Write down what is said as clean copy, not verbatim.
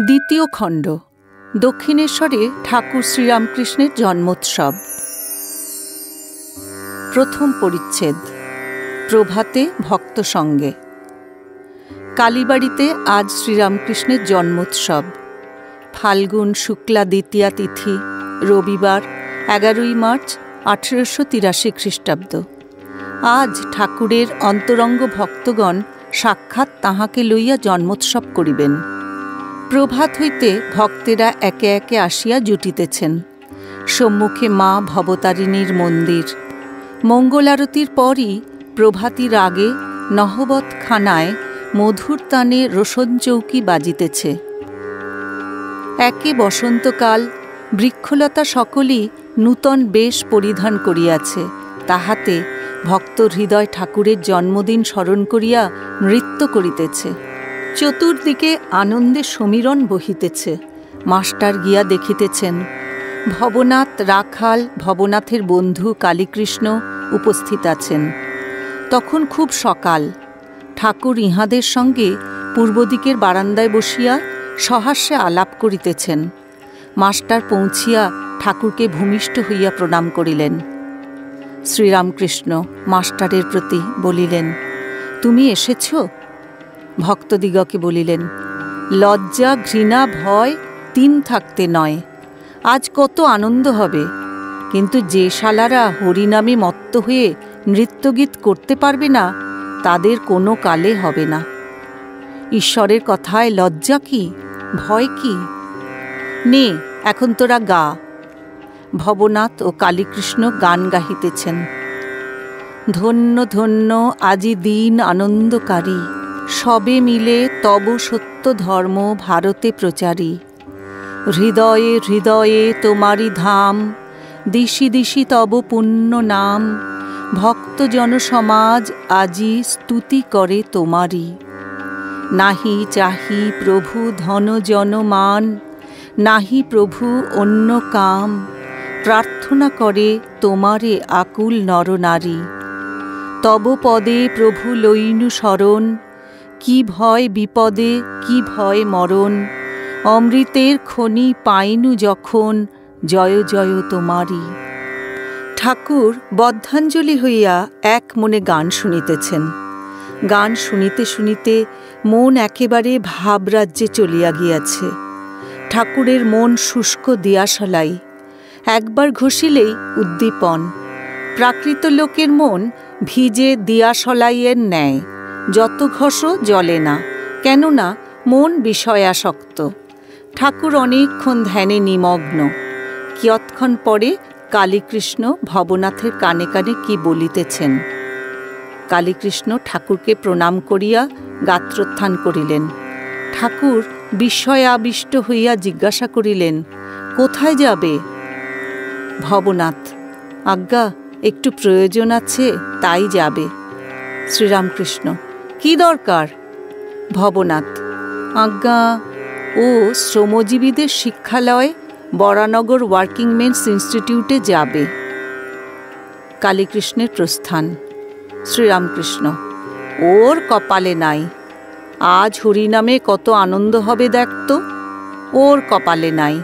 দ্বিতীয় খণ্ড। দক্ষিণেশ্বরে ঠাকুর শ্রীরামকৃষ্ণের জন্মোৎসব। প্রথম পরিচ্ছেদ। প্রভাতে ভক্ত সঙ্গে। কালীবাড়িতে আজ শ্রীরামকৃষ্ণের জন্মোৎসব। ফাল্গুন শুক্লা দ্বিতীয়া তিথি, রবিবার, 11ই মার্চ 1883 খ্রিস্টাব্দ। আজ ঠাকুরের অন্তরঙ্গ ভক্তগণ সাক্ষাৎ তাহাকে লইয়া জন্মোৎসব করিবেন। প্রভাত হইতে ভক্তেরা একে একে আসিয়া জুটিতেছেন। সম্মুখে মা ভবতারিণীর মন্দির। মঙ্গলারতির পরই প্রভাতীর আগে নহবতখানায় মধুর তানে রোশনচৌকি বাজিতেছে। একে বসন্তকাল, বৃক্ষলতা সকলই নূতন বেশ পরিধান করিয়াছে। তাহাতে ভক্ত হৃদয় ঠাকুরের জন্মদিন স্মরণ করিয়া নৃত্য করিতেছে। চতুর্দিকে আনন্দে সমীরণ বহিতেছে। মাস্টার গিয়া দেখিতেছেন ভবনাথ, রাখাল, ভবনাথের বন্ধু কালীকৃষ্ণ উপস্থিত আছেন। তখন খুব সকাল। ঠাকুর ইহাদের সঙ্গে পূর্বদিকের বারান্দায় বসিয়া সহাস্যে আলাপ করিতেছেন। মাস্টার পৌঁছিয়া ঠাকুরকে ভূমিষ্ঠ হইয়া প্রণাম করিলেন। শ্রীরামকৃষ্ণ মাস্টারের প্রতি বলিলেন, তুমি এসেছ? ভক্তদিগকে বলিলেন, লজ্জা, ঘৃণা, ভয় তিন থাকতে নয়। আজ কত আনন্দ হবে, কিন্তু যে শালারা হরিনামে মত্ত হয়ে নৃত্যগীত করতে পারবে না, তাদের কোনো কালে হবে না। ঈশ্বরের কথায় লজ্জা কি, ভয় কি? নে, এখন তোরা গা। ভবনাথ ও কালীকৃষ্ণ গান গাহিতেছেন। ধন্য ধন্য আজি দিন আনন্দকারী, সবে মিলে তব সত্য ধর্ম ভারতে প্রচারী। হৃদয়ে হৃদয়ে তোমারি ধাম, দিশি দিশি তব পুণ্য নাম। ভক্ত জনসমাজ আজি স্তুতি করে তোমারি। নাহি চাহি প্রভু ধন জনমান, নাহি প্রভু অন্য কাম। প্রার্থনা করে তোমারে আকুল নরনারী। তব পদে প্রভু লইনু শরণ, কি ভয় বিপদে, কি ভয় মরণ। অমৃতের খনি পাইনু যখন, জয় জয় তোমারি। ঠাকুর বদ্ধাঞ্জলি হইয়া এক মনে গান শুনিতেছেন। গান শুনিতে শুনিতে মন একেবারে ভাবরাজ্যে চলিয়া গিয়াছে। ঠাকুরের মন শুষ্ক দিয়াশালাই, একবার ঘষিলেই উদ্দীপন। প্রাকৃত লোকের মন ভিজে দিয়াশলাইয়ের ন্যায়, যত ঘষো জ্বলে না, কেননা মন বিষয়াসক্ত। ঠাকুর অনেকক্ষণ ধ্যানে নিমগ্ন। কিয়ৎক্ষণ পরে কালীকৃষ্ণ ভবনাথের কানে কানে কি বলিতেছেন। কালীকৃষ্ণ ঠাকুরকে প্রণাম করিয়া গাত্রোত্থান করিলেন। ঠাকুর বিস্ময়াবিষ্ট হইয়া জিজ্ঞাসা করিলেন, কোথায় যাবে? ভবনাথ, আজ্ঞা, একটু প্রয়োজন আছে, তাই যাবে। শ্রীরামকৃষ্ণ, কি দরকার? ভবনাথ, আজ্ঞা, ও শ্রমজীবীদের শিক্ষালয় বরানগর ওয়ার্কিং মেন্স ইনস্টিটিউটে যাবে। কালীকৃষ্ণের প্রস্থান। শ্রীরামকৃষ্ণ, ওর কপালে নাই। আজ হরিনামে কত আনন্দ হবে দেখতো, ওর কপালে নাই।